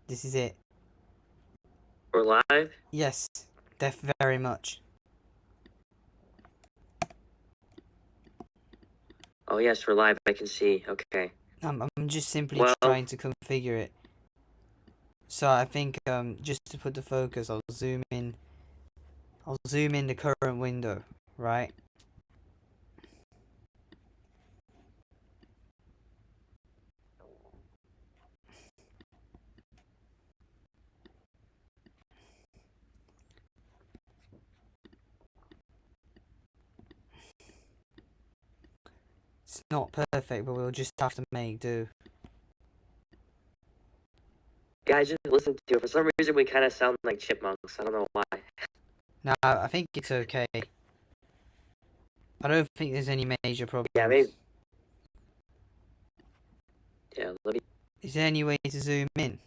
This is it. We're live? Yes, very much. Oh yes, we're live, I can see. Okay. I'm just simply Well, trying to configure it. So I think just to put the focus, I'll zoom in the current window, right? It's not perfect, but we'll just have to make do. guys, just listen to it. For some reason, we kind of sound like chipmunks. I don't know why. Now, I think it's okay. I don't think there's any major problems. Yeah, maybe. Yeah, let me. Is there any way to zoom in?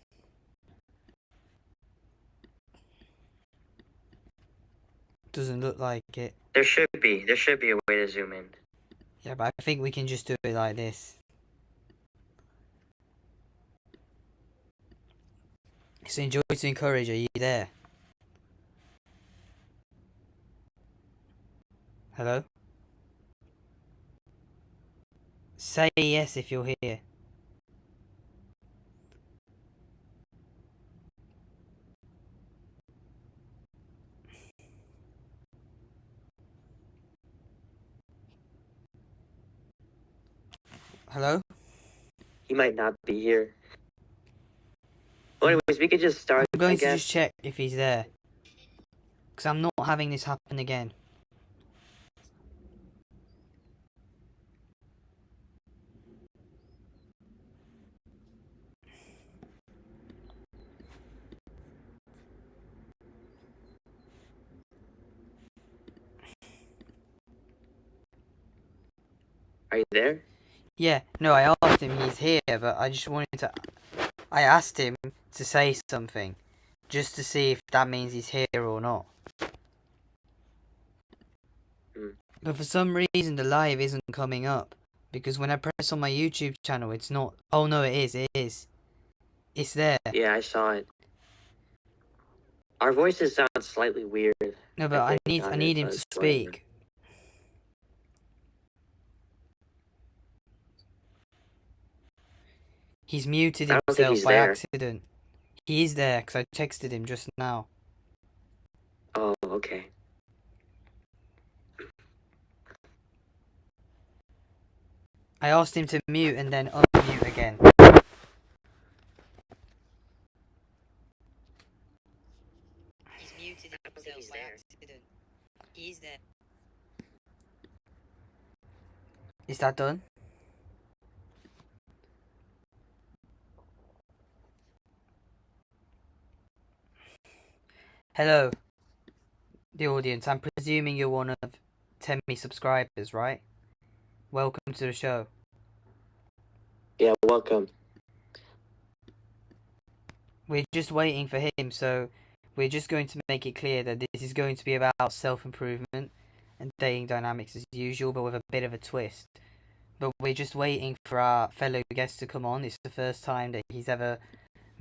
Doesn't look like it. There should be. There should be a way to zoom in. Yeah, but I think we can just do it like this. So enjoy to encourage, are you there? Hello? Say yes if you're here. Hello? He might not be here. Well, anyways, we could just start. I'm going I to guess. just check if he's there. Because I'm not having this happen again. Are you there? Yeah, no, I asked him he's here, but I just wanted to... I asked him to say something. Just to see if that means he's here or not. But for some reason the live isn't coming up. Because when I press on my YouTube channel, it's not... Oh no, it is. It's there. Yeah, I saw it. Our voices sound slightly weird. No, but I need him to speak. Whatever. He's muted I don't think himself he's by there. accident. He is there, because I texted him just now. Oh, okay. I asked him to mute and then unmute again. He's muted himself by accident. He's there. Is that done? Hello, the audience. I'm presuming you're one of 10,000 subscribers, right? Welcome to the show. Yeah, welcome. We're just waiting for him, so we're just going to make it clear that this is going to be about self-improvement and dating dynamics as usual, but with a bit of a twist. But we're just waiting for our fellow guest to come on. It's the first time that he's ever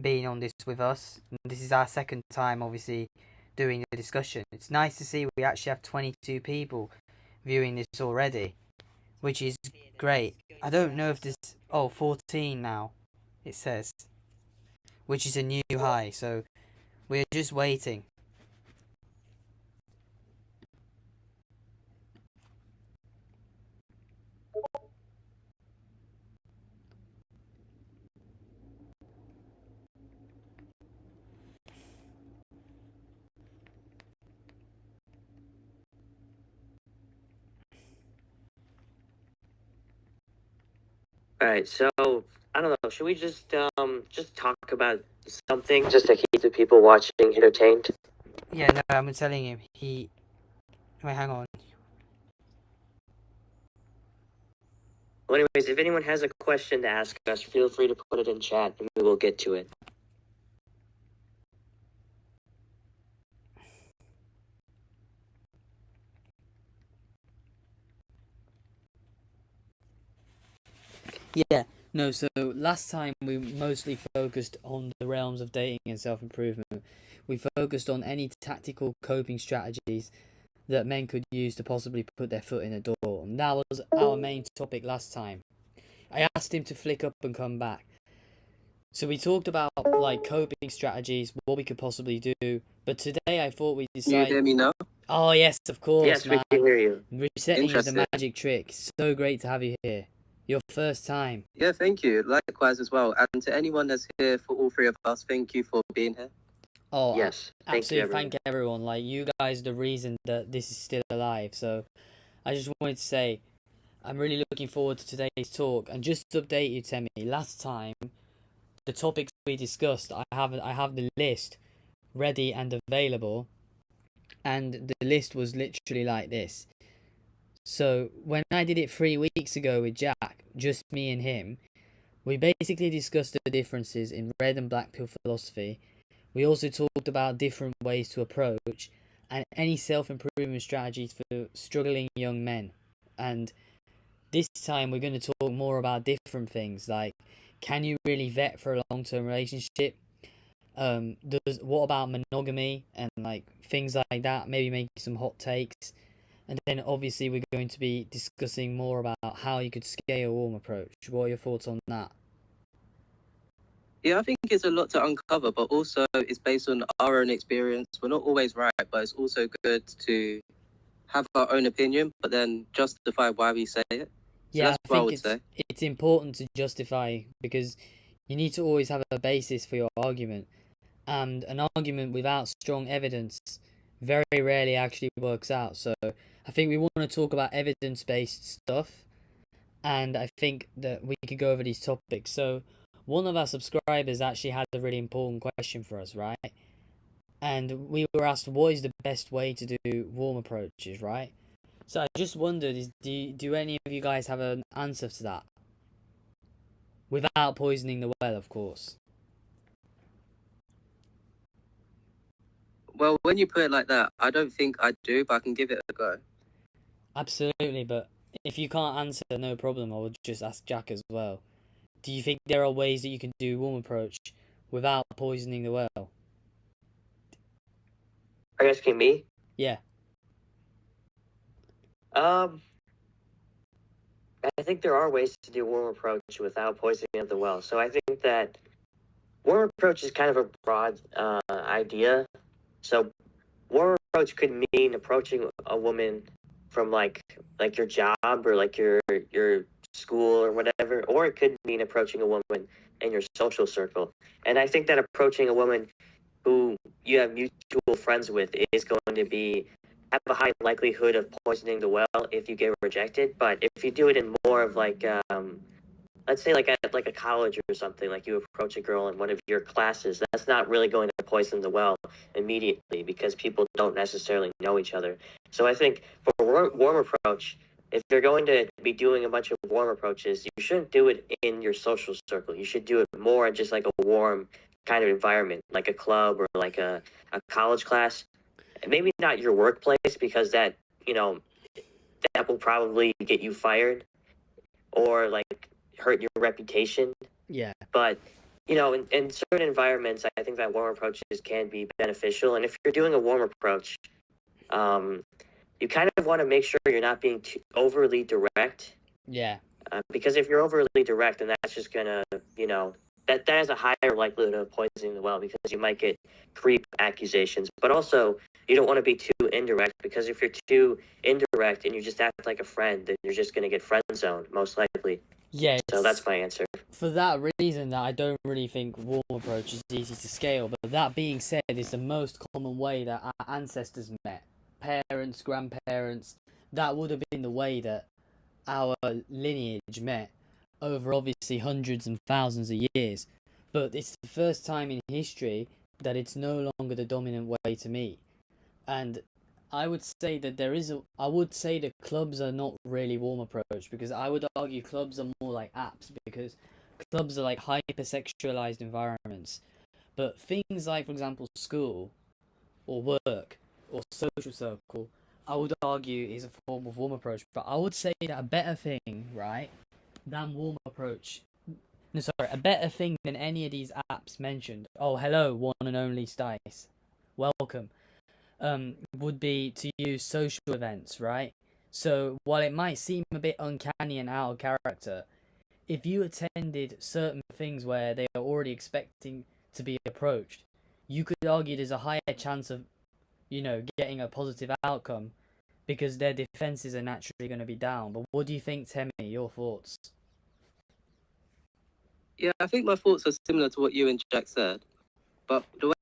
been on this with us. And this is our second time, obviously, doing the discussion. It's nice to see we actually have 22 people viewing this already, which is great. I don't know if this... Oh, 14 now, it says. Which is a new high, so we're just waiting. Alright, so I don't know, should we just talk about something just to keep the people watching entertained? Yeah, no, I'm telling him. Wait, hang on. Well, anyways, if anyone has a question to ask us, feel free to put it in chat and we will get to it. Yeah, No, so last time we mostly focused on the realms of dating and self improvement. We focused on any tactical coping strategies that men could use to possibly put their foot in the door. And that was our main topic last time. I asked him to flick up and come back. So we talked about like coping strategies, what we could possibly do. But today I thought we Can you decided. hear me now? Oh yes, of course, Yes, we man. can hear you. Resetting is the Interesting. magic trick. So great to have you here. Your first time. Yeah, thank you. Likewise as well. And to anyone that's here for all three of us, thank you for being here. Oh, Yes, thank you, absolutely. everyone. Thank everyone. Like, you guys are the reason that this is still alive. So, I just wanted to say, I'm really looking forward to today's talk. And just to update you, Temi, last time, the topics we discussed, I have the list ready and available. And the list was literally like this. So, when I did it 3 weeks ago with Jack, just me and him, we basically discussed the differences in red and black pill philosophy. We also talked about different ways to approach and any self-improvement strategies for struggling young men. And this time we're going to talk more about different things like, can you really vet for a long-term relationship? What about monogamy and like things like that? Maybe make some hot takes. And then obviously we're going to be discussing more about how you could scale a warm approach. What are your thoughts on that? Yeah, I think it's a lot to uncover, but also it's based on our own experience. We're not always right, but it's also good to have our own opinion, but then justify why we say it. So Yeah, that's I what I think would say. it's important to justify because you need to always have a basis for your argument. And an argument without strong evidence very rarely actually works out. So I think we want to talk about evidence-based stuff, and I think that we could go over these topics. So one of our subscribers actually had a really important question for us, right? And we were asked, what is the best way to do warm approaches, right? So I just wondered, do any of you guys have an answer to that? Without poisoning the well, of course. Well, when you put it like that, I don't think I do, but I can give it a go. Absolutely, but if you can't answer, no problem. I would just ask Jack as well. Do you think there are ways that you can do warm approach without poisoning the well? Are you asking me? Yeah. I think there are ways to do warm approach without poisoning of the well. So I think that warm approach is kind of a broad idea. So warm approach could mean approaching a woman from like your job or like your school or whatever, or it could mean approaching a woman in your social circle. And I think that approaching a woman who you have mutual friends with is going to be have a high likelihood of poisoning the well if you get rejected. But if you do it in more of like let's say like at like a college or something, like you approach a girl in one of your classes, that's not really going to poison the well immediately because people don't necessarily know each other. So I think for warm approach, if you're going to be doing a bunch of warm approaches, you shouldn't do it in your social circle. You should do it more in just like a warm kind of environment, like a club or like a college class. And maybe not your workplace because that, that will probably get you fired or like hurt your reputation. Yeah. But in certain environments, I think that warm approaches can be beneficial. And if you're doing a warm approach, you kind of want to make sure you're not being too overly direct. Yeah. Because if you're overly direct, then that's just gonna, that has a higher likelihood of poisoning the well because you might get creep accusations. But also, you don't want to be too indirect because if you're too indirect and you just act like a friend, then you're just gonna get friend zoned most likely. Yeah. So that's my answer. For that reason, that I don't really think warm approach is easy to scale. But that being said, it's the most common way that our ancestors met. Parents, grandparents. That would have been the way that our lineage met over obviously hundreds and thousands of years. But it's the first time in history that it's no longer the dominant way to meet. And I would say that I would say that clubs are not really warm approach because I would argue clubs are more like apps because clubs are like hypersexualized environments. But things like, for example, school or work or social circle, I would argue is a form of warm approach. But I would say that a better thing, right, than warm approach No, sorry, a better thing than any of these apps mentioned. Oh, hello, one and only Stice. Welcome. Would be to use social events, right? So while it might seem a bit uncanny and out of character, if you attended certain things where they are already expecting to be approached, you could argue there's a higher chance of, getting a positive outcome because their defenses are naturally going to be down. But what do you think, Temi? Your thoughts? Yeah, I think my thoughts are similar to what you and Jack said. But the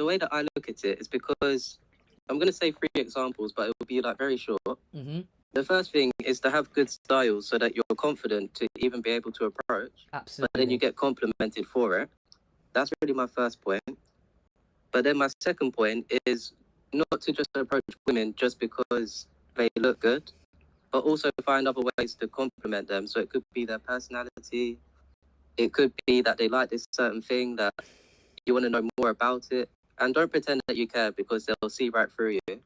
way that I look at it is because I'm gonna say three examples, but it will be like very short. Mm-hmm. The first thing is to have good style so that you're confident to even be able to approach, Absolutely. but then you get complimented for it. That's really my first point. But then my second point is not to just approach women just because they look good, but also find other ways to compliment them. So it could be their personality, it could be that they like this certain thing that you want to know more about it. And don't pretend that you care because they'll see right through you.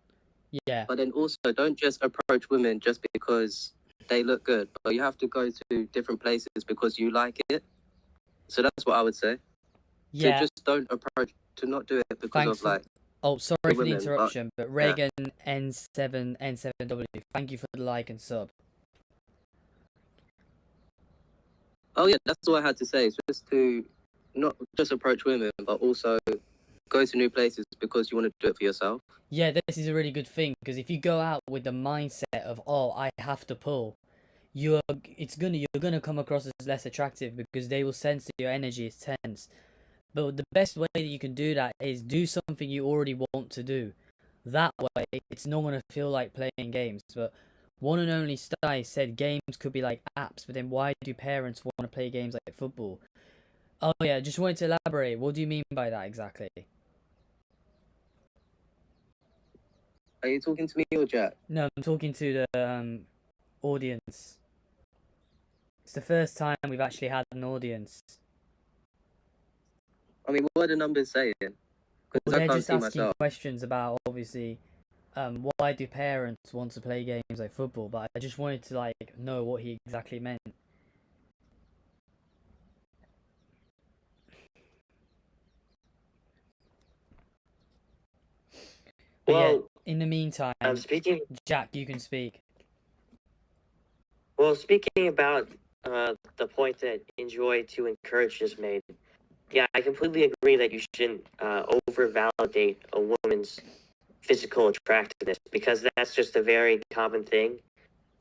Yeah. But then also don't just approach women just because they look good, but you have to go to different places because you like it. So that's what I would say. Yeah. So just don't approach, to not do it because Thanks of like. Oh, sorry the for the women, interruption, but Reagan N7W, thank you for the like and sub. Oh yeah, that's all I had to say. It's just to not just approach women, but also go to new places because you want to do it for yourself. Yeah, this is a really good thing because if you go out with the mindset of I have to pull, you're gonna come across as less attractive because they will sense that your energy is tense. But the best way that you can do that is do something you already want to do. That way, it's not gonna feel like playing games. But one and only Sty said games could be like apps, but then why do parents want to play games like football? Oh yeah, just wanted to elaborate. What do you mean by that exactly? Are you talking to me or Jack? No, I'm talking to the audience. It's the first time we've actually had an audience. I mean, what are the numbers saying? Well, Because I they're can't just see asking myself. questions about obviously why do parents want to play games like football, but I just wanted to like know what he exactly meant. But yeah, Well, in the meantime, speaking Jack, you can speak. well, speaking about the point that Enjoy to Encourage just made, yeah, I completely agree that you shouldn't over validate a woman's physical attractiveness because that's just a very common thing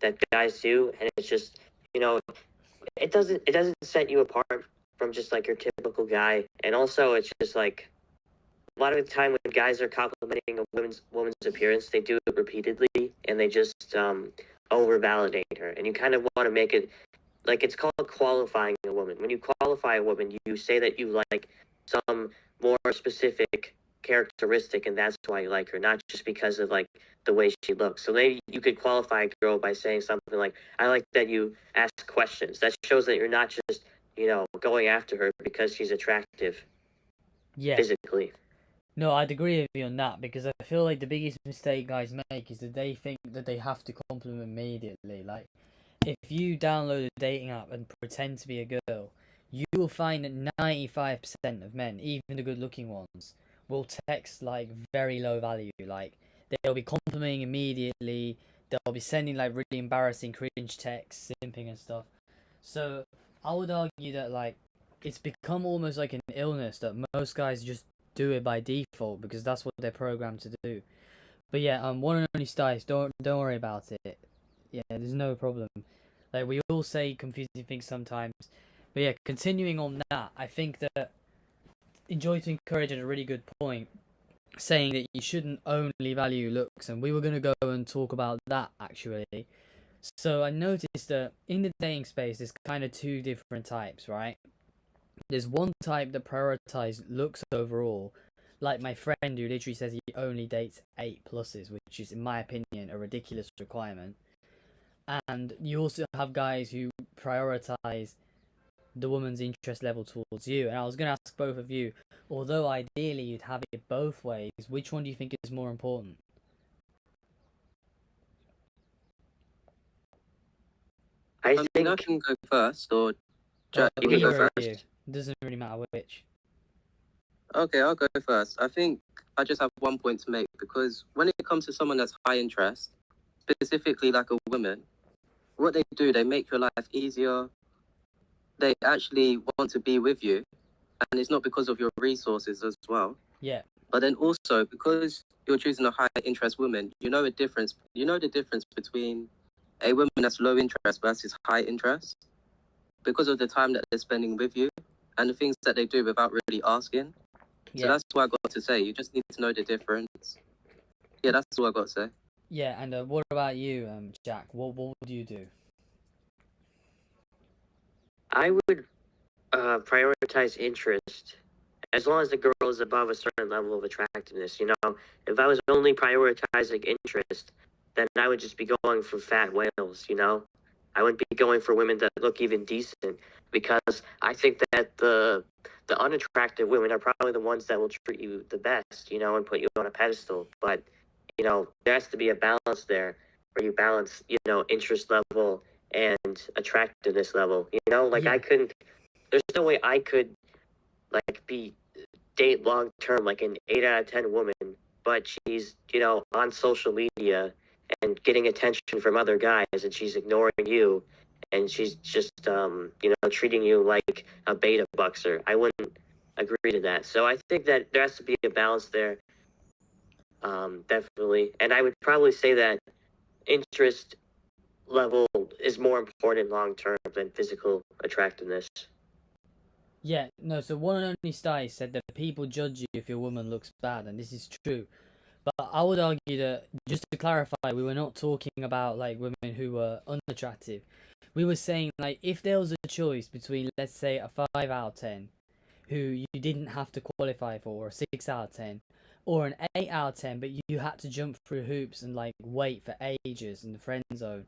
that guys do, and it's just it doesn't set you apart from just like your typical guy, and also it's just like a lot of the time when guys are complimenting a woman's appearance, they do it repeatedly and they just over validate her, and you kind of want to make it like it's called qualifying a woman. When you qualify a woman, you say that you like some more specific characteristic, and that's why you like her, not just because of like the way she looks. So maybe you could qualify a girl by saying something like, "I like that you ask questions." That shows that you're not just going after her because she's attractive physically. No, I'd agree with you on that because I feel like the biggest mistake guys make is that they think that they have to compliment immediately. Like, if you download a dating app and pretend to be a girl, you will find that 95% of men, even the good looking ones, will text like very low value. Like, they'll be complimenting immediately, they'll be sending like really embarrassing cringe texts, simping and stuff. So, I would argue that like it's become almost like an illness that most guys just do it by default because that's what they're programmed to do. But yeah, one and only Stice, don't worry about it. Yeah, there's no problem. Like we all say confusing things sometimes. But yeah, continuing on that, I think that Enjoy to Encourage had a really good point, saying that you shouldn't only value looks, and we were gonna go and talk about that actually. So I noticed that in the dating space, there's kind of two different types, right? There's one type that prioritizes looks overall, like my friend who literally says he only dates 8 pluses, which is, in my opinion, a ridiculous requirement. And you also have guys who prioritize the woman's interest level towards you. And I was going to ask both of you, although ideally you'd have it both ways, which one do you think is more important? I I mean, I think can go first, or Jack, you can go Either of you. first. It doesn't really matter which. Okay, I'll go first. I think I just have one point to make because when it comes to someone that's high interest, specifically like a woman, what they do, they make your life easier. They actually want to be with you, and it's not because of your resources as well. Yeah. But then also because you're choosing a high interest woman, you know a difference. You know the difference between a woman that's low interest versus high interest because of the time that they're spending with you and the things that they do without really asking. So Yeah. that's what I got to say. You just need to know the difference. Yeah, that's all I got to say. Yeah, and what about you, Jack? What would you do? I would prioritize interest as long as the girl is above a certain level of attractiveness. You know, if I was only prioritizing interest, then I would just be going for fat whales. You know, I wouldn't be going for women that look even decent because I think that the unattractive women are probably the ones that will treat you the best. You know, and put you on a pedestal. But you know, there has to be a balance there where you balance, you know, interest level and attractiveness level. You know, like Yeah. I couldn't. There's no way I could like be date long term like an 8 out of 10 woman, but she's, you know, on social media and getting attention from other guys, and she's ignoring you, and she's just you know, treating you like a beta boxer. I wouldn't agree to that. So I think that there has to be a balance there, definitely. And I would probably say that interest level is more important long term than physical attractiveness. Yeah, no, so one and only Sty said that people judge you if your woman looks bad, and this is true. But I would argue that, just to clarify, we were not talking about like women who were unattractive. We were saying like if there was a choice between, let's say, a 5 out of 10 who you didn't have to qualify for, or a 6 out of 10, or an 8 out of 10, but you had to jump through hoops and like wait for ages in the friend zone.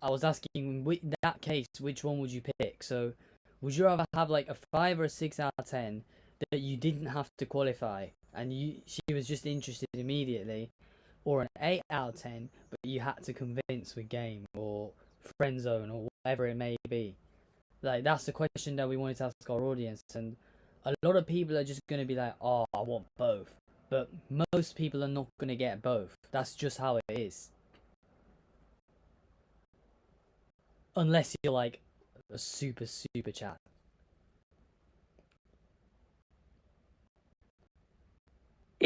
I was asking, in that case, which one would you pick? So, would you rather have like a 5 or a 6 out of 10 that you didn't have to qualify and she was just interested immediately, or an 8 out of 10 but you had to convince with game or friend zone or whatever it may be? Like, that's the question that we wanted to ask our audience, and a lot of people are just going to be like, oh, I want both. But most people are not going to get both. That's just how it is. Unless you're like a super chat.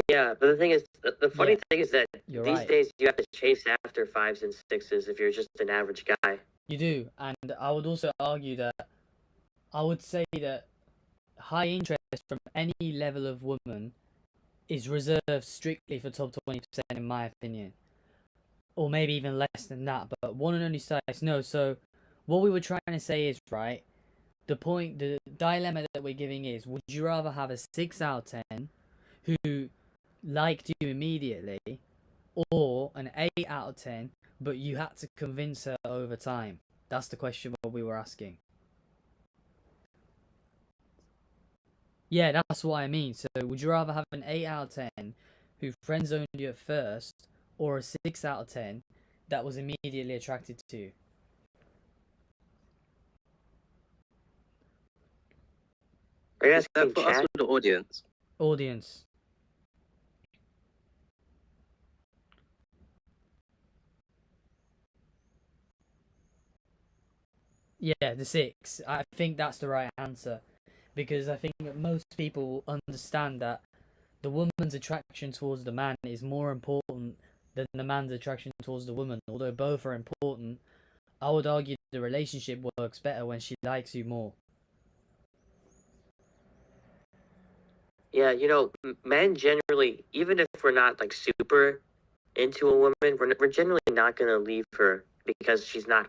Yeah, but the thing is, the funny Yeah, thing is that you're these right. days you have to chase after fives and sixes if you're just an average guy. You do. And I would also argue that I would say that high interest from any level of woman is reserved strictly for top 20%, in my opinion. Or maybe even less than that. But one and only size, no. So what we were trying to say is, right, the dilemma that we're giving is, would you rather have a 6 out of 10 who liked you immediately, or an 8 out of 10 but you had to convince her over time? That's the question what we were asking. Yeah, that's what I mean. So would you rather have an 8 out of 10 who friend zoned you at first, or a 6 out of 10 that was immediately attracted to you? Are you Is that asking for us chat? or the audience? Audience. Yeah, the 6. I think that's the right answer, because I think that most people understand that the woman's attraction towards the man is more important than the man's attraction towards the woman. Although both are important, I would argue the relationship works better when she likes you more. Yeah, you know, men generally, even if we're not like super into a woman, we're generally not gonna leave her because she's not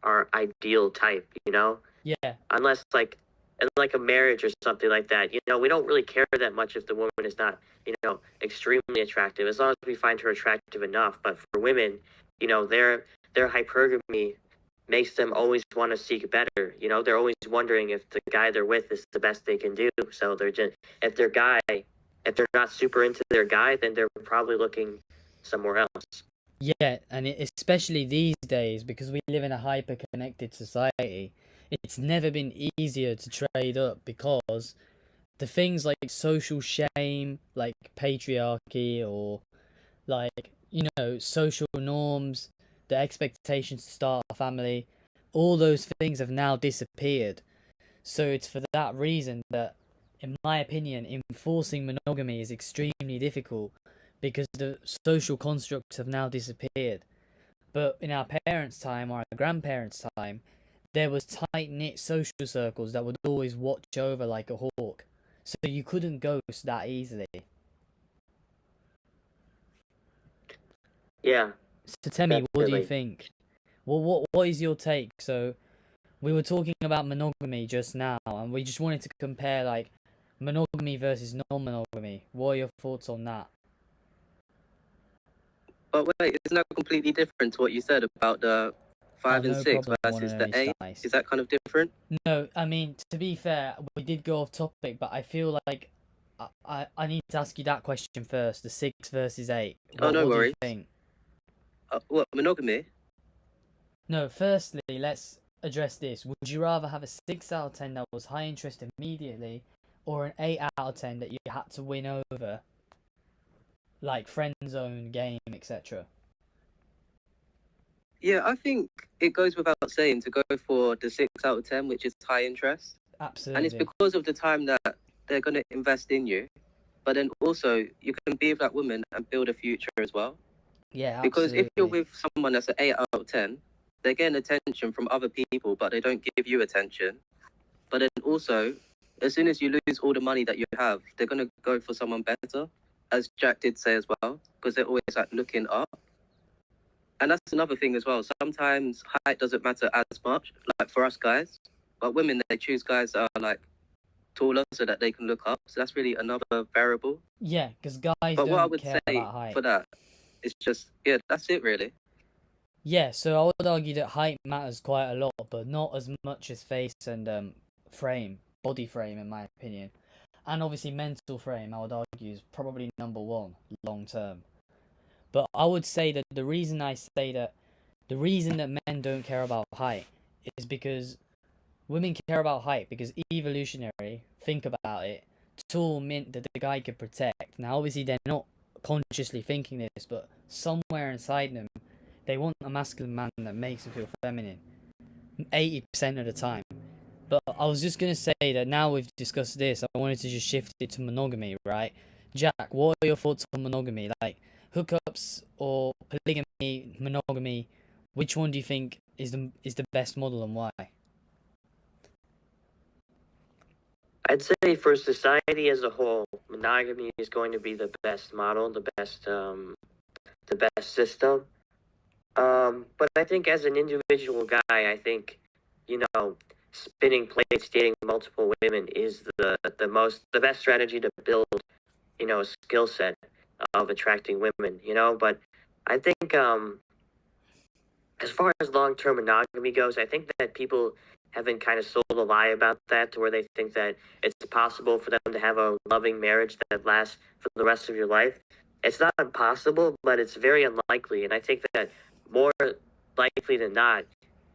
our ideal type. You know, Yeah, unless like in like a marriage or something like that. You know, we don't really care that much if the woman is not, you know, extremely attractive, as long as we find her attractive enough. But for women, you know, their hypergamy makes them always want to seek better. You know, they're always wondering if the guy they're with is the best they can do. So they're just, if they're not super into their guy, then they're probably looking somewhere else. yeah, and especially these days, because we live in a hyper-connected society. it's never been easier to trade up because the things like social shame, like patriarchy, or like, social norms, the expectations to start a family, all those things have now disappeared. So it's for that reason that, in my opinion, enforcing monogamy is extremely difficult because the social constructs have now disappeared. But in our parents' time or our grandparents' time, there was tight-knit social circles that would always watch over like a hawk. So you couldn't ghost that easily. Yeah, So Temi, what do you definitely. think? What is your take? So we were talking about monogamy just now, and we just wanted to compare like monogamy versus non-monogamy. What are your thoughts on that? But wait, isn't that completely different to what you said about the Oh, 5 and no 6 problem, one versus and the only 8? Stice. Is that kind of different? No, I mean, to be fair, we did go off topic, but I feel like I need to ask you that question first. The 6 versus 8. Oh, no What do you worries. think? What, monogamy? No, firstly, let's address this. Would you rather have a 6 out of 10 that was high interest immediately, or an 8 out of 10 that you had to win over, like friend zone, game, etc.? Yeah, I think it goes without saying to go for the 6 out of 10, which is high interest. And it's Absolutely. because of the time that they're going to invest in you. But then also, you can be with that woman and build a future as well. Yeah, Because if you're absolutely. with someone that's an 8 out of 10, they're getting attention from other people, but they don't give you attention. But then also, as soon as you lose all the money that you have, they're going to go for someone better, as Jack did say as well, because they're always like looking up. And that's another thing as well. Sometimes height doesn't matter as much, like for us guys, but women, they choose guys that are like taller so that they can look up. So that's really another variable. Yeah, because guys But what I don't would care say about height. for that is just, yeah, that's it really. Yeah, so I would argue that height matters quite a lot, but not as much as face and frame, body frame, in my opinion. And obviously, mental frame, I would argue, is probably number one long term. But I would say that the reason that men don't care about height is because women care about height because evolutionary, think about it, tall meant that the guy could protect. Now, obviously, they're not consciously thinking this, but somewhere inside them, they want a masculine man that makes them feel feminine 80% of the time. But I was just going to say that now we've discussed this, I wanted to just shift it to monogamy, right? Jack, what are your thoughts on monogamy? Like hookups or polygamy, monogamy, which one do you think is the best model and why? I'd say for society as a whole, monogamy is going to be the best model, the best system. But I think as an individual guy, I think, spinning plates, dating multiple women is the best strategy to build, a skill set of attracting women, But I think, as far as long-term monogamy goes, I think that people have been kind of sold a lie about that, to where they think that it's possible for them to have a loving marriage that lasts for the rest of your life. It's not impossible, but it's very unlikely. And I think that more likely than not,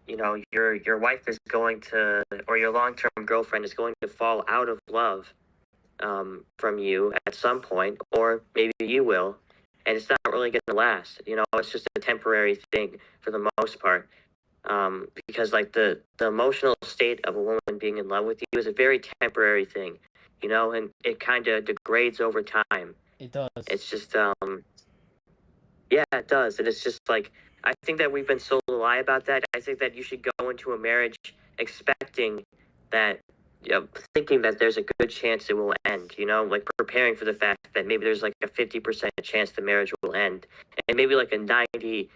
your wife is going to, or your long-term girlfriend is going to fall out of love from you at some point, or maybe you will, and it's not really going to last. It's just a temporary thing for the most part. Because like the emotional state of a woman being in love with you is a very temporary thing, and it kind of degrades over time. It does. It's just yeah, it does. And it's just like, I think that we've been sold a lie about that. I think that you should go into a marriage expecting that, thinking that there's a good chance it will end, like preparing for the fact that maybe there's like a 50% chance the marriage will end, and maybe like a 95%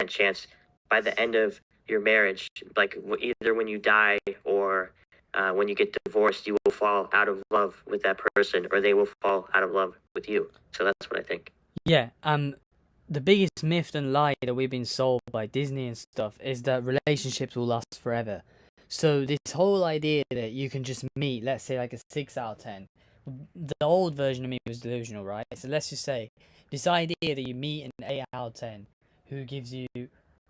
chance by the end of your marriage, like either when you die or when you get divorced, you will fall out of love with that person, or they will fall out of love with you. So that's what I think. Yeah, the biggest myth and lie that we've been sold by Disney and stuff is that relationships will last forever. So this whole idea that you can just meet, let's say like a 6 out of 10, the old version of me was delusional, right? So let's just say this idea that you meet an 8 out of 10 who gives you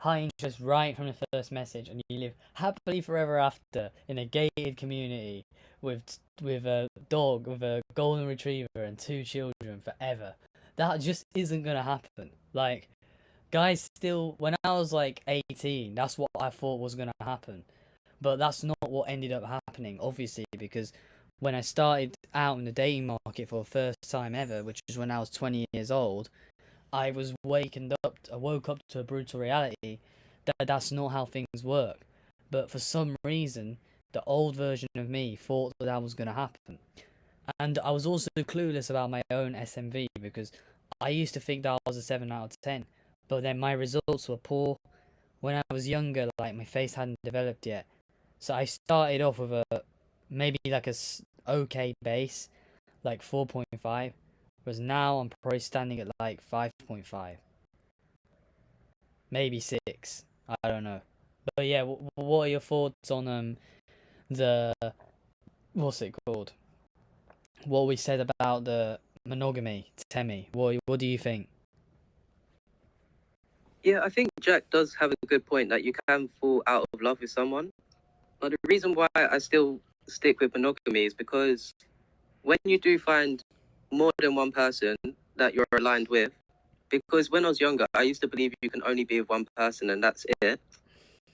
high interest right from the first message, and you live happily forever after in a gated community with a dog, with a golden retriever and 2 children forever. That just isn't gonna happen. Like, guys, still, when I was like 18, that's what I thought was gonna happen, but that's not what ended up happening, obviously, because when I started out in the dating market for the first time ever, which was when I was 20 years old, I woke up to a brutal reality that that's not how things work. But for some reason, the old version of me thought that was going to happen. And I was also clueless about my own SMV, because I used to think that I was a 7 out of 10. But then my results were poor. When I was younger, like, my face hadn't developed yet. So I started off with maybe like okay base, like 4.5. Whereas now I'm probably standing at like 5.5. Maybe 6. I don't know. But yeah, what are your thoughts on the what's it called? What we said about the monogamy, Temi. What do you think? Yeah, I think Jack does have a good point that you can fall out of love with someone. But the reason why I still stick with monogamy is because when you do find more than one person that you're aligned with, because when I was younger, I used to believe you can only be with one person and that's it.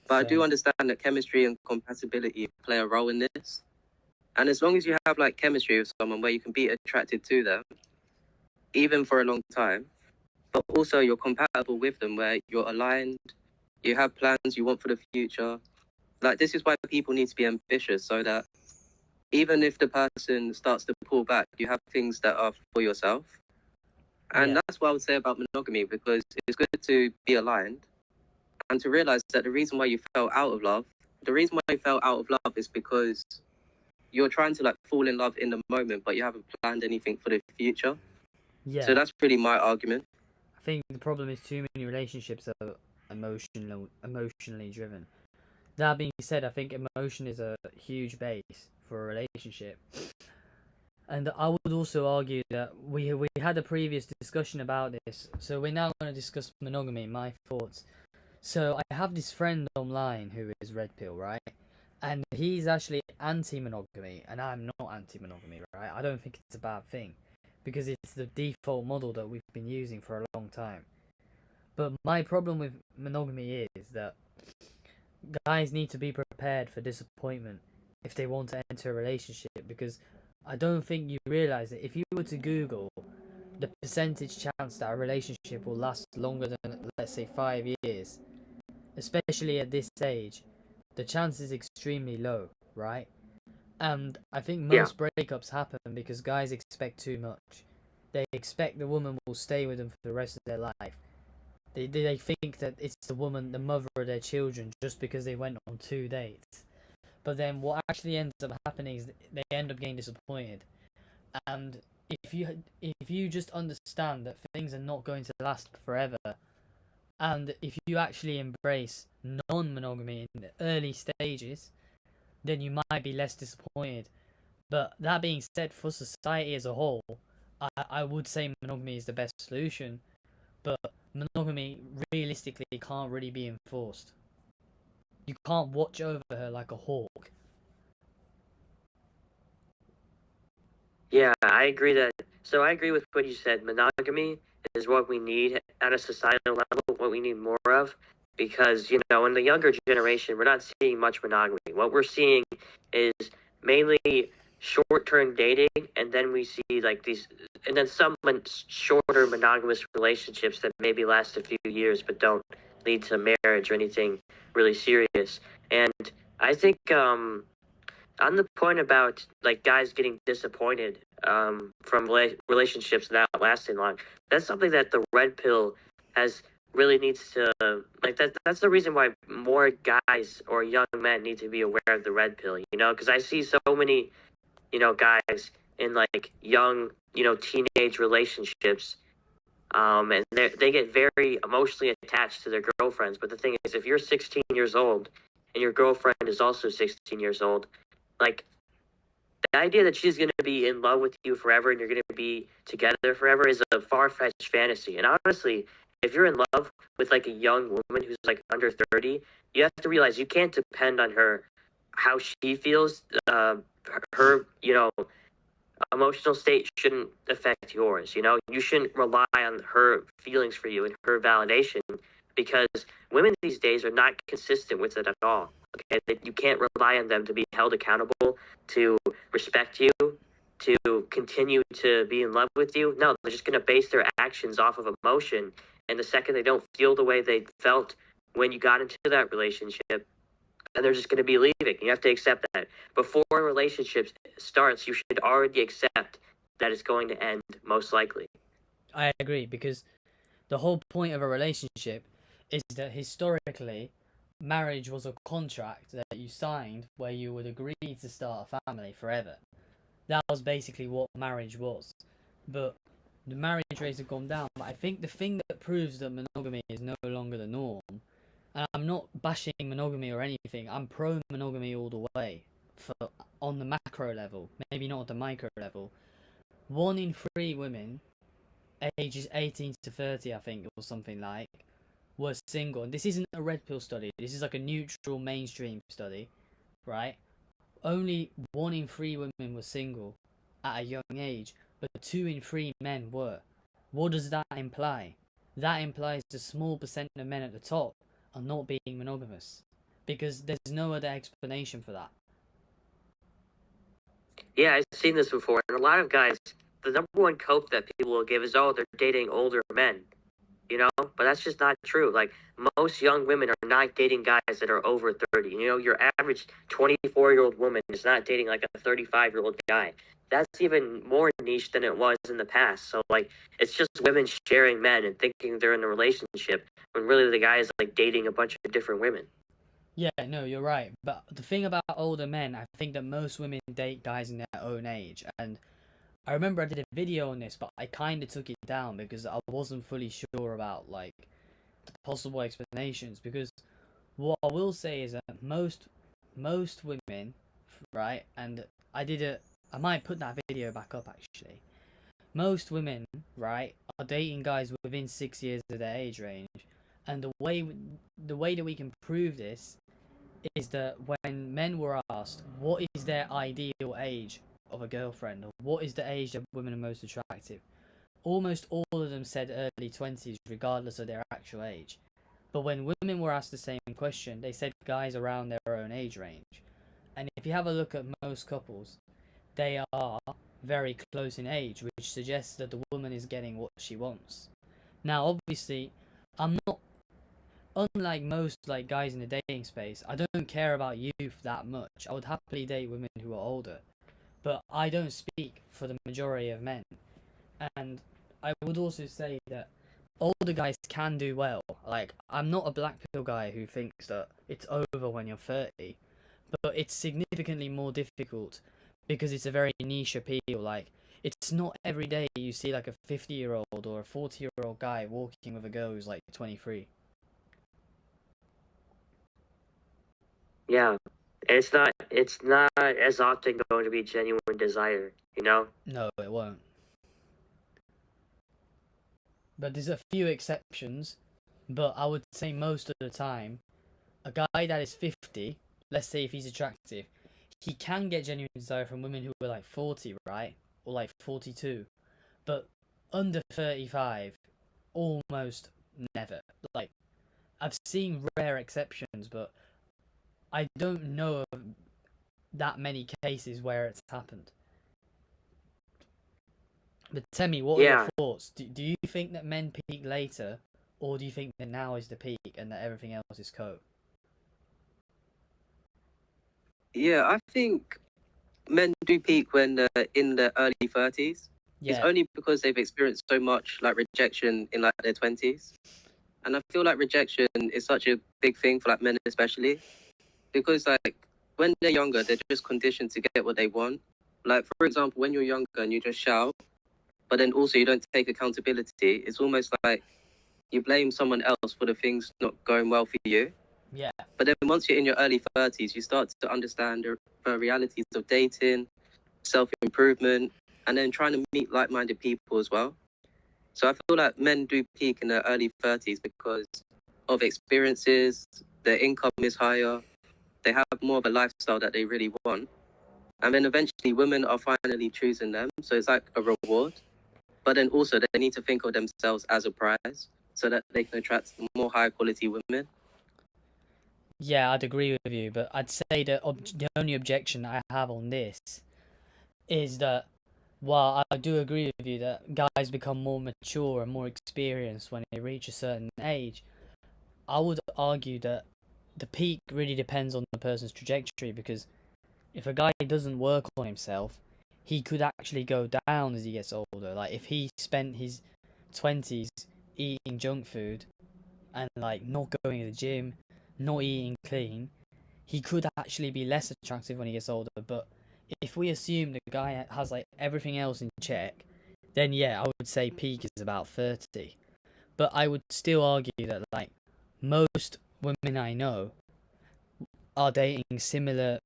But I do Same. understand that chemistry and compatibility play a role in this. And as long as you have like chemistry with someone where you can be attracted to them, even for a long time, but also you're compatible with them where you're aligned, you have plans you want for the future. Like, this is why people need to be ambitious, so that even if the person starts to pull back, you have things that are for yourself. And Yeah. that's what I would say about monogamy, because it's good to be aligned and to realize that the reason why you fell out of love, is because you're trying to like fall in love in the moment, but you haven't planned anything for the future. Yeah. So that's really my argument. I think the problem is too many relationships are emotionally driven. That being said, I think emotion is a huge base for a relationship. And I would also argue that we had a previous discussion about this, so we're now going to discuss monogamy, my thoughts. So I have this friend online who is red pill, right? And he's actually anti-monogamy, and I'm not anti-monogamy, right? I don't think it's a bad thing, because it's the default model that we've been using for a long time. But my problem with monogamy is that guys need to be prepared for disappointment if they want to enter a relationship, because I don't think you realize that if you were to Google the percentage chance that a relationship will last longer than, let's say, 5 years, especially at this age, the chance is extremely low, right? And I think Yeah. most breakups happen because guys expect too much. They expect the woman will stay with them for the rest of their life. They think that it's the woman, the mother of their children, just because they went on 2 dates. But then what actually ends up happening is they end up getting disappointed. And if you just understand that things are not going to last forever, and if you actually embrace non-monogamy in the early stages, then you might be less disappointed. But that being said, for society as a whole, I would say monogamy is the best solution, but monogamy realistically can't really be enforced. You can't watch over her like a hawk. Yeah, I agree that. So I agree with what you said. Monogamy is what we need at a societal level, what we need more of, because in the younger generation, we're not seeing much monogamy. What we're seeing is mainly short-term dating, and then we see like these, and then some shorter monogamous relationships that maybe last a few years but don't lead to marriage or anything really serious. And I think on the point about like guys getting disappointed from relationships not lasting long, that's something that the red pill has really needs to like that's the reason why more guys or young men need to be aware of the red pill, because I see so many guys in like young teenage relationships, and they get very emotionally attached to their girlfriends. But the thing is, if you're 16 years old and your girlfriend is also 16 years old, like the idea that she's going to be in love with you forever and you're going to be together forever is a far-fetched fantasy. And honestly, if you're in love with like a young woman who's like under 30, you have to realize you can't depend on her, how she feels. Her, emotional state shouldn't affect yours. You shouldn't rely on her feelings for you and her validation, because women these days are not consistent with it at all. Okay, you can't rely on them to be held accountable, to respect you, to continue to be in love with you. No, they're just going to base their actions off of emotion. And the second they don't feel the way they felt when you got into that relationship, then they're just going to be leaving. You have to accept that. Before a relationship starts, you should already accept that it's going to end, most likely. I agree, because the whole point of a relationship is that historically, marriage was a contract that you signed where you would agree to start a family forever. That was basically what marriage was. But the marriage rates have gone down. But I think the thing that proves that monogamy is no longer the norm, and I'm not bashing monogamy or anything, I'm pro monogamy all the way, on the macro level, maybe not at the micro level. 1 in 3 women, ages 18 to 30, I think, or something like, were single. And this isn't a red pill study, this is like a neutral mainstream study, right? Only 1 in 3 women were single at a young age, but 2 in 3 men were. What does that imply? That implies a small percent of men at the top are not being monogamous, because there's no other explanation for that. Yeah, I've seen this before. And a lot of guys, the number one cope that people will give is, oh, they're dating older men. But that's just not true. Like, most young women are not dating guys that are over 30. Your average 24-year-old woman is not dating like a 35-year-old guy. That's even more niche than it was in the past. So, like, it's just women sharing men and thinking they're in a relationship when really the guy is like dating a bunch of different women. Yeah, no, you're right. But the thing about older men, I think that most women date guys in their own age. And I remember I did a video on this, but I kind of took it down because I wasn't fully sure about like the possible explanations. Because what I will say is that most women, right? And I might put that video back up actually. Most women, right, are dating guys within 6 years of their age range, and the way that we can prove this is that when men were asked what is their ideal age of a girlfriend, or what is the age that women are most attractive, almost all of them said early 20s, regardless of their actual age. But when women were asked the same question, they said guys around their own age range. And if you have a look at most couples, they are very close in age, which suggests that the woman is getting what she wants. Now, obviously, I'm not, unlike most like guys in the dating space, I don't care about youth that much. I would happily date women who are older, but I don't speak for the majority of men. And I would also say that older guys can do well. Like, I'm not a black pill guy who thinks that it's over when you're 30, but it's significantly more difficult because it's a very niche appeal. Like, it's not every day you see like a 50-year-old or a 40-year-old guy walking with a girl who's like 23. Yeah, it's not as often going to be genuine desire. No, it won't. But there's a few exceptions, but I would say most of the time, a guy that is 50, let's say if he's attractive, he can get genuine desire from women who are like 40, right? Or like 42. But under 35, almost never. Like, I've seen rare exceptions, but I don't know of that many cases where it's happened. But tell me, what are your thoughts? Do you think that men peak later, or do you think that now is the peak and that everything else is cope? Yeah, I think men do peak when they're in their early 30s. Yeah. It's only because they've experienced so much like rejection in like their 20s. And I feel like rejection is such a big thing for like men especially, because like when they're younger, they're just conditioned to get what they want. Like, for example, when you're younger and you just shout, but then also you don't take accountability, it's almost like you blame someone else for the things not going well for you. Yeah. But then once you're in your early 30s, you start to understand the realities of dating, self-improvement, and then trying to meet like-minded people as well. So I feel like men do peak in their early 30s because of experiences, their income is higher, they have more of a lifestyle that they really want. And then eventually women are finally choosing them. So it's like a reward. But then also they need to think of themselves as a prize so that they can attract more high quality women. Yeah, I'd agree with you, but I'd say that the only objection I have on this is that while I do agree with you that guys become more mature and more experienced when they reach a certain age, I would argue that the peak really depends on the person's trajectory, because if a guy doesn't work on himself, he could actually go down as he gets older. Like if he spent his 20s eating junk food and like not going to the gym, not eating clean, he could actually be less attractive when he gets older. But if we assume the guy has like everything else in check, then yeah, I would say peak is about 30. But I would still argue that like most women I know are dating similar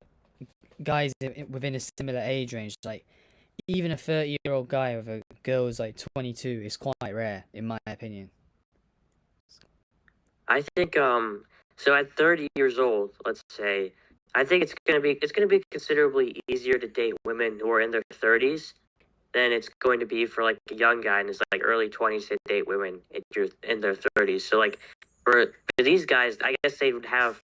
guys within a similar age range. Like even a 30-year-old guy with a girl who's like 22 is quite rare, in my opinion. I think so at 30 years old, let's say, I think it's gonna be considerably easier to date women who are in their 30s than it's going to be for like a young guy in his like early 20s to date women in their 30s. So like for these guys, I guess they would have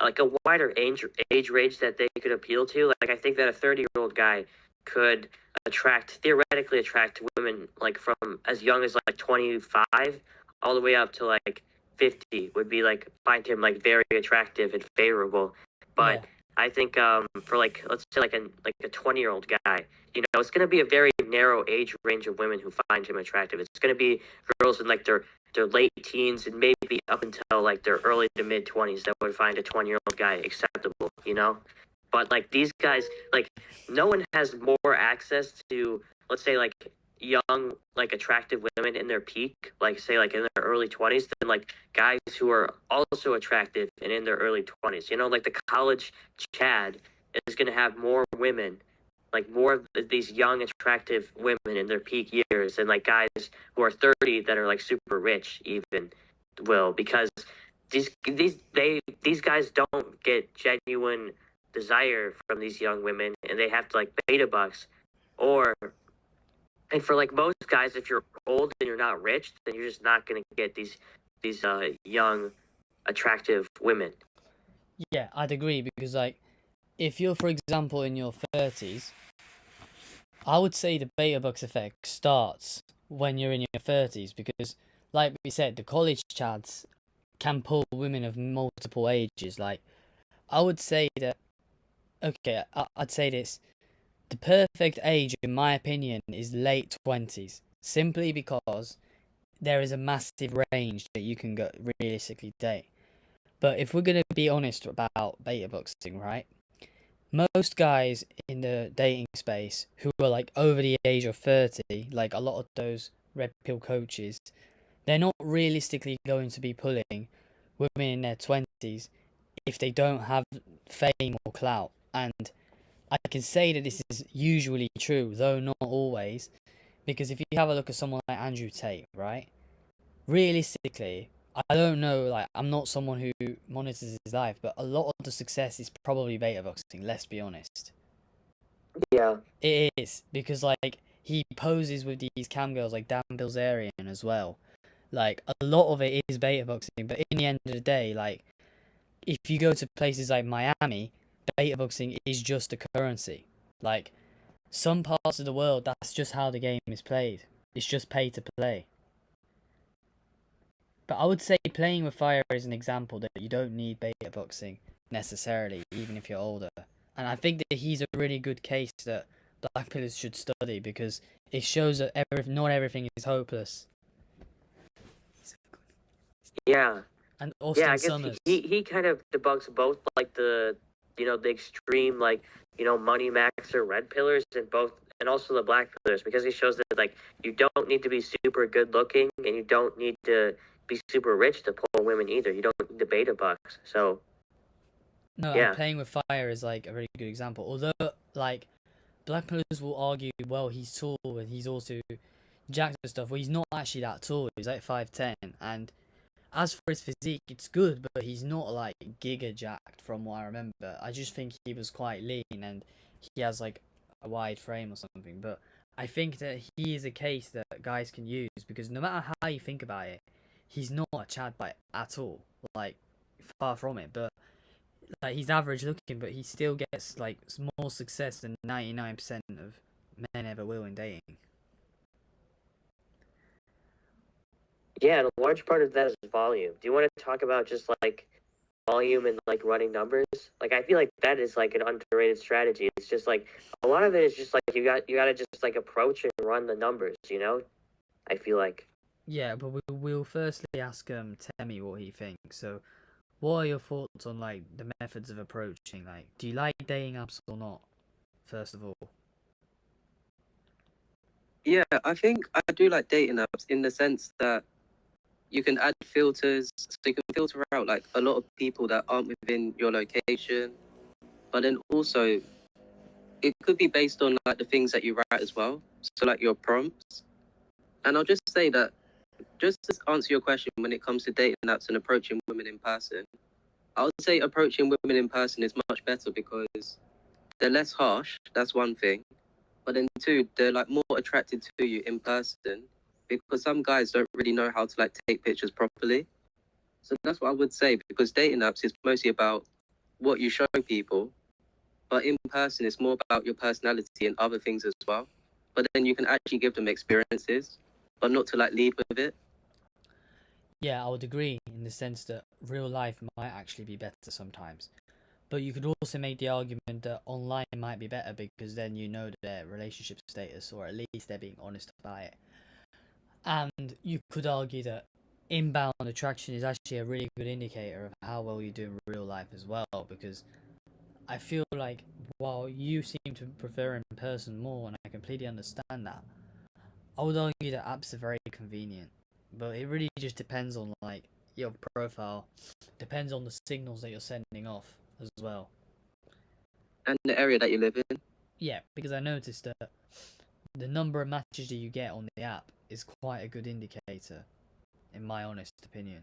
like a wider age range that they could appeal to. Like I think that a 30-year-old guy could theoretically attract women like from as young as like 25 all the way up to like 50 would be like find him like very attractive and favorable. But Yeah. I think for like let's say like a 20-year-old guy, it's going to be a very narrow age range of women who find him attractive. It's going to be girls in like their late teens and maybe up until like their early to mid 20s that would find a 20-year-old guy acceptable. But like these guys, like no one has more access to, let's say, like young, like attractive women in their peak, like say like in their early 20s, than like guys who are also attractive and in their early 20s. Like the college Chad is going to have more women, like more of these young attractive women in their peak years than like guys who are 30 that are like super rich even will, because these guys don't get genuine desire from these young women, and they have to like beta bucks. And for like most guys, if you're old and you're not rich, then you're just not going to get these young attractive women. Yeah, I'd agree, because like if you're, for example, in your 30s, I would say the beta bucks effect starts when you're in your 30s, because like we said, the college chads can pull women of multiple ages. Like I would say that, okay, I'd say this: the perfect age, in my opinion, is late 20s, simply because there is a massive range that you can go realistically date. But if we're gonna be honest about beta boxing, right? Most guys in the dating space who are like over the age of 30, like a lot of those red pill coaches, they're not realistically going to be pulling women in their 20s if they don't have fame or clout. And I can say that this is usually true, though not always, because if you have a look at someone like Andrew Tate, right? Realistically, I don't know, like, I'm not someone who monitors his life, but a lot of the success is probably beta boxing, let's be honest. Yeah. It is, because, like, he poses with these cam girls like Dan Bilzerian as well. Like, a lot of it is beta boxing, but in the end of the day, like, if you go to places like Miami, beta boxing is just a currency. Like, some parts of the world, that's just how the game is played. It's just pay to play. But I would say playing with fire is an example that you don't need beta boxing necessarily, even if you're older. And I think that he's a really good case that black pillars should study, because it shows that not everything is hopeless. Yeah. And Yeah, Austin I guess Summers. he kind of debunks both like the extreme like money maxer red pillars and also the black pillars, because he shows that like you don't need to be super good looking and you don't need to be super rich to pull women either. You don't need the beta bucks. So No, and yeah. playing with fire is like a really good example. Although, like, black pillars will argue, well, he's tall and he's also, Jack's and stuff. Well, he's not actually that tall. He's like 5'10", and as for his physique, it's good, but he's not like giga jacked from what I remember. I just think he was quite lean and he has like a wide frame or something. But I think that he is a case that guys can use because no matter how you think about it, he's not a Chad bite at all. Like far from it. But like he's average looking, but he still gets like more success than 99% of men ever will in dating. Yeah, and a large part of that is volume. Do you want to talk about just like volume and like running numbers? Like I feel like that is like an underrated strategy. It's just like a lot of it is just like you gotta just like approach and run the numbers, you know? I feel like. Yeah, but we'll firstly ask Temi what he thinks. So, what are your thoughts on like the methods of approaching? Like, do you like dating apps or not? First of all. Yeah, I think I do like dating apps in the sense that you can add filters, so you can filter out like a lot of people that aren't within your location, but then also it could be based on like the things that you write as well, so like your prompts. And I'll just say that just to answer your question when it comes to dating apps and approaching women in person, I would say approaching women in person is much better because they're less harsh. That's one thing. But then two, they're like more attracted to you in person because some guys don't really know how to like take pictures properly. So that's what I would say because dating apps is mostly about what you show people, but in person it's more about your personality and other things as well. But then you can actually give them experiences, but not to like lead with it. Yeah, I would agree in the sense that real life might actually be better sometimes. But you could also make the argument that online might be better because then you know their relationship status, or at least they're being honest about it. And you could argue that inbound attraction is actually a really good indicator of how well you do in real life as well, because I feel like while you seem to prefer in person more, and I completely understand that, I would argue that apps are very convenient. But it really just depends on like your profile, depends on the signals that you're sending off as well. And the area that you live in. Yeah, because I noticed that the number of matches that you get on the app is quite a good indicator, in my honest opinion.